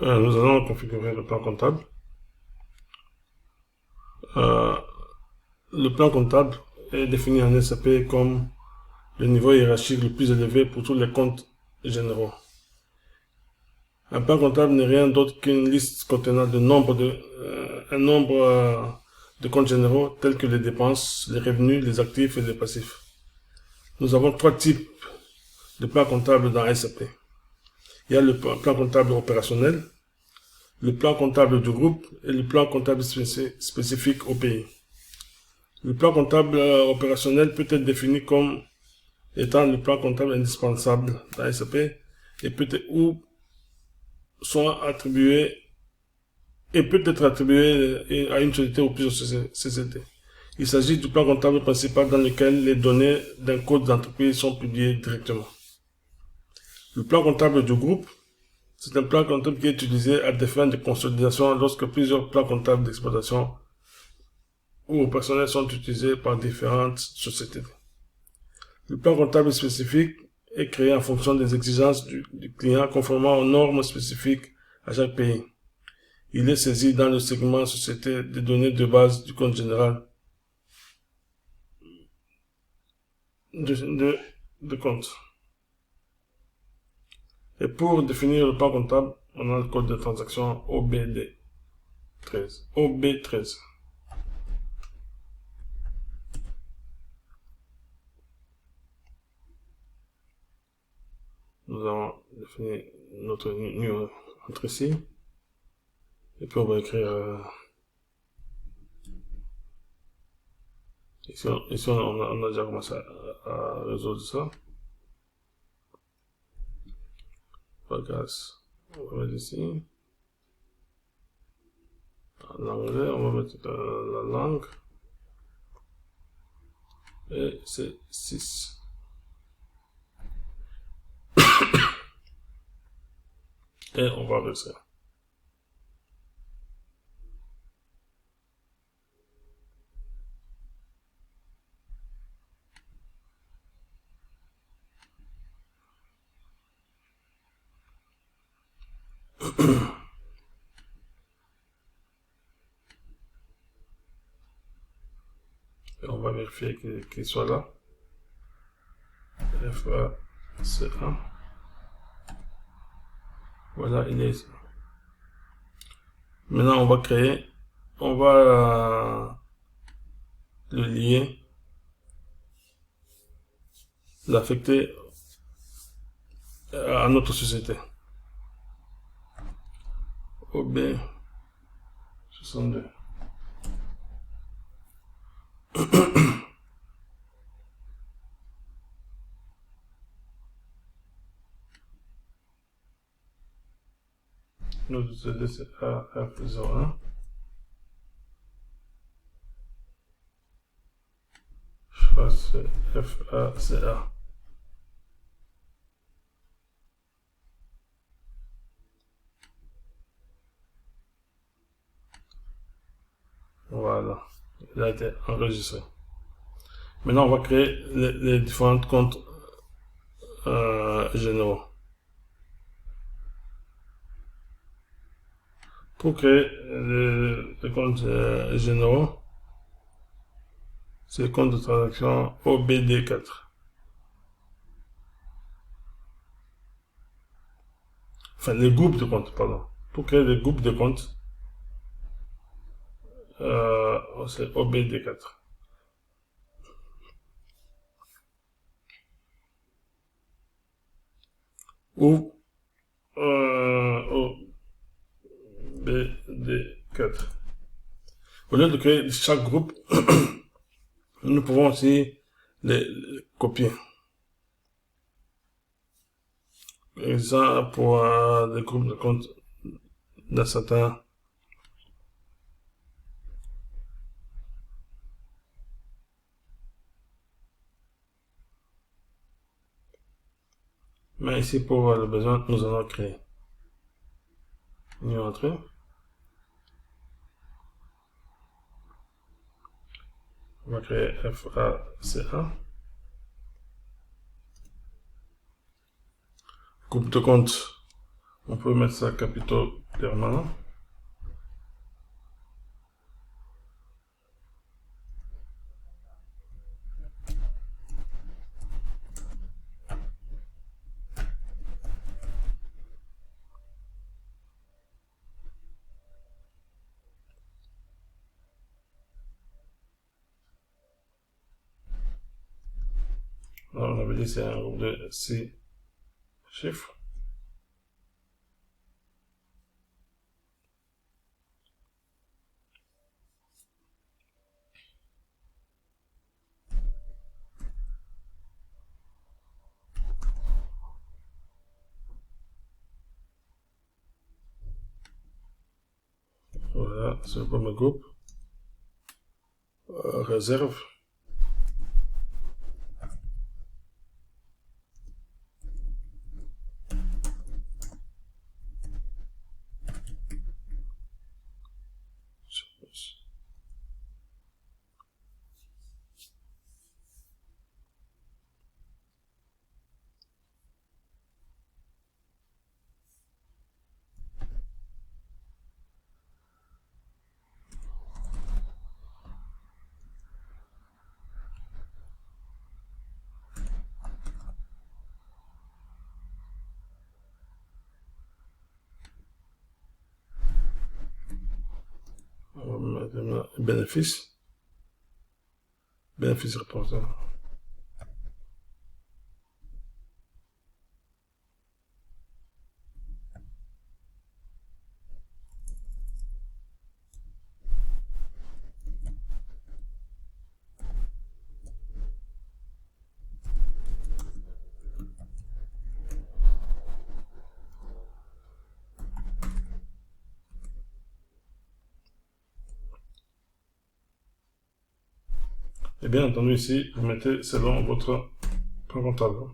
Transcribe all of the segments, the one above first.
Nous allons configurer le plan comptable. Le plan comptable est défini en SAP comme le niveau hiérarchique le plus élevé pour tous les comptes généraux. Un plan comptable n'est rien d'autre qu'une liste contenant un nombre de comptes généraux tels que les dépenses, les revenus, les actifs et les passifs. Nous avons trois types de plans comptables dans SAP. Il y a le plan comptable opérationnel, le plan comptable du groupe et le plan comptable spécifique au pays. Le plan comptable opérationnel peut être défini comme étant le plan comptable indispensable dans SAP et peut être attribué à une société ou plusieurs sociétés. Il s'agit du plan comptable principal dans lequel les données d'un code d'entreprise sont publiées directement. Le plan comptable du groupe, c'est un plan comptable qui est utilisé à des fins de consolidation lorsque plusieurs plans comptables d'exploitation ou opérationnels sont utilisés par différentes sociétés. Le plan comptable spécifique est créé en fonction des exigences du client conformément aux normes spécifiques à chaque pays. Il est saisi dans le segment société des données de base du compte général de compte. Et pour définir le plan comptable, on a le code de transaction OB13. OB13. Nous avons défini notre numéro entre ici. Et puis on va écrire ici on a déjà commencé à résoudre ça. Podcast. On va mettre ici. En anglais, on va mettre la langue. Et c'est 6. Et on va réussir. Et on va vérifier qu'il soit là. FACA. Voilà, il est ici. Maintenant, on va le lier, l'affecter à notre société. OB62. Notre société c'est AF01. Je fasse FACA. Voilà, il a été enregistré. Maintenant, on va créer les différents comptes généraux. Pour créer les comptes généraux, c'est le compte de transaction OBD4. Enfin, les groupes de comptes, pardon. Pour créer les groupes de comptes, c'est OBD4. Ou OBD4. Au lieu de créer chaque groupe, nous pouvons aussi les copier. Et ça pour des groupes de comptes d'un certain mais ici pour le besoin nous allons créer une entrée. On va créer FACA. Groupe de compte On peut mettre ça capitaux permanent. Alors, on avait dit c'est un groupe de 6 chiffres. Voilà, c'est le premier groupe. Réserve. On va mettre maintenant bénéfice. Bénéfice reporter. Et bien entendu ici, vous mettez selon votre plan comptable.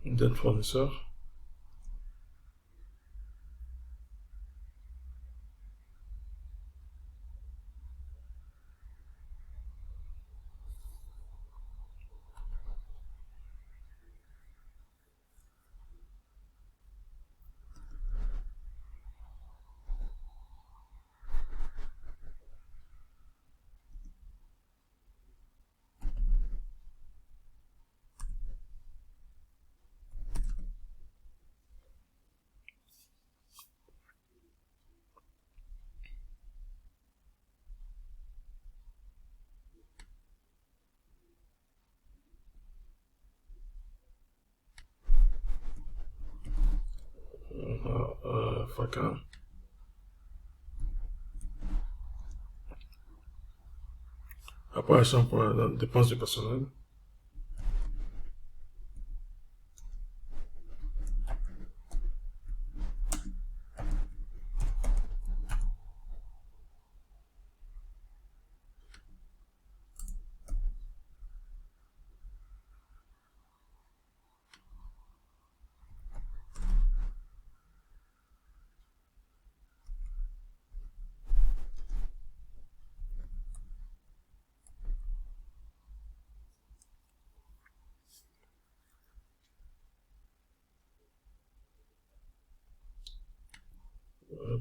Dette fournisseur. FACA. Apparition pour la dépense du personnel.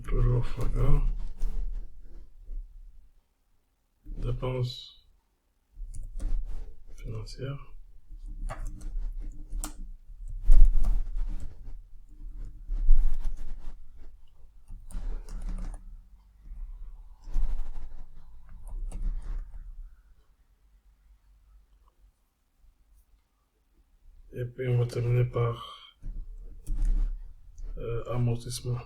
toujours FAGA. Dépenses financières. Et puis on va terminer par amortissement.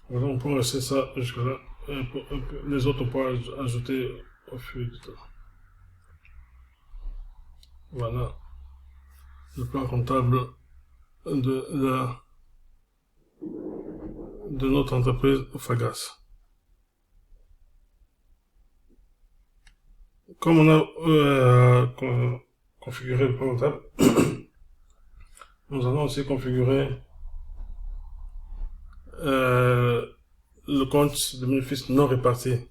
Voilà, on peut laisser ça jusque là. Les autres, on peut ajouter au fur du temps. Voilà le plan comptable de notre entreprise Fagas. Comme on a configuré le plan comptable, nous allons aussi configurer le compte de bénéfices non répartis.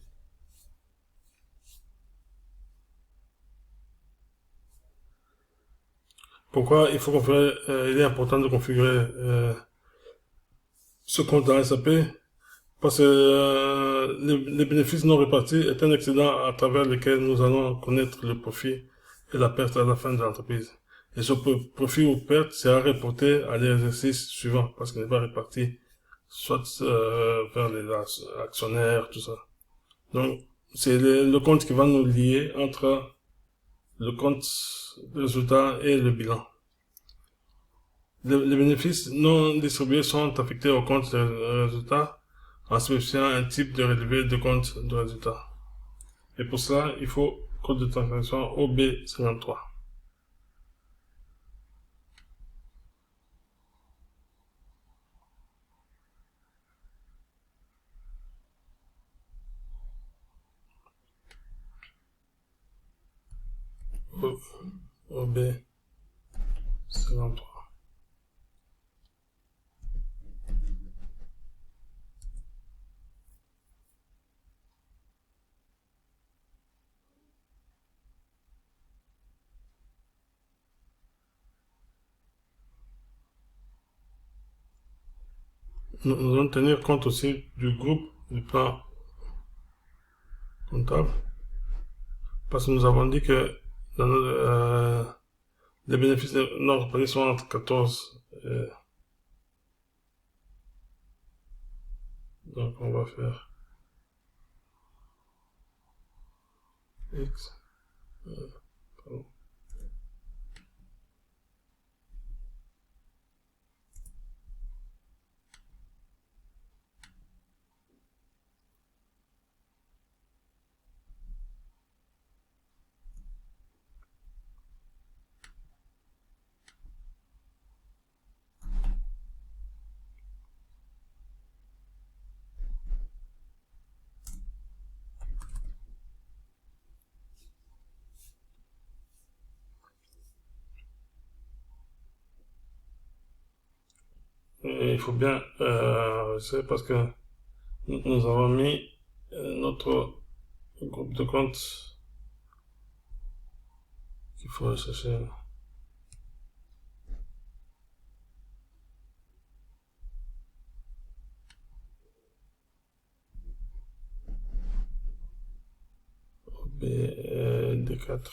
Pourquoi il faut configurer, il est important de configurer ce compte dans SAP? Parce que les bénéfices non répartis est un excédent à travers lequel nous allons connaître le profit et la perte à la fin de l'entreprise. Et ce profit ou perte sera reporté à l'exercice suivant parce qu'il n'est pas réparti soit vers les actionnaires, tout ça. Donc, c'est le compte qui va nous lier entre le compte de résultat et le bilan. Les bénéfices non distribués sont affectés au compte de résultat en spécifiant un type de relevé de compte de résultat. Et pour cela, il faut code de transaction OB53. OB53. Nous allons tenir compte aussi du groupe du plan comptable. Parce que nous avons dit que dans les bénéfices non répartis sont entre 14 et... Donc on va faire X. Pardon. Et il faut bien, c'est parce que nous avons mis notre groupe de comptes qu'il faut chercher. D4.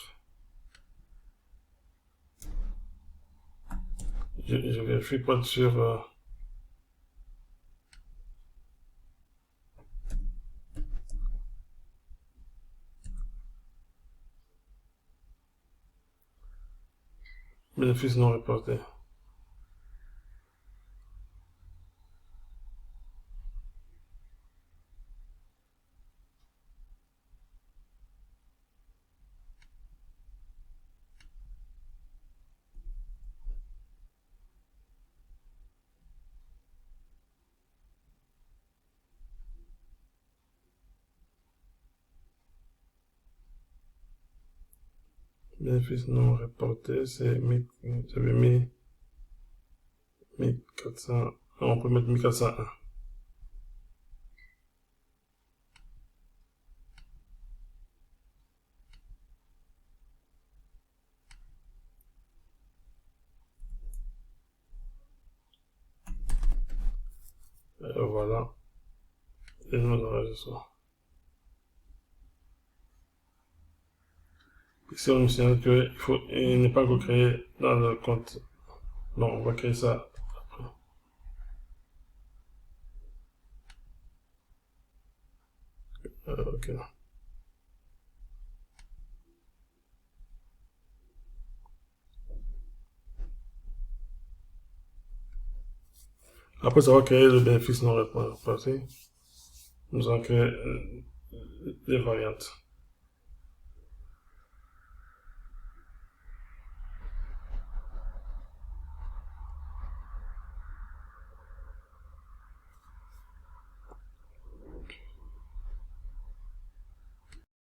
Je vérifie pas sur bénéfices non reportés. Bénéfice non reporté, c'est j'avais mis 1400, on peut mettre 1401. Voilà. Et nous enregistrons. Ici, on nous signale qu'il n'est pas encore créé dans le compte. Non, on va créer ça après. Ok. Après, ça va créer le bénéfice non repassé. Nous allons créer les variantes.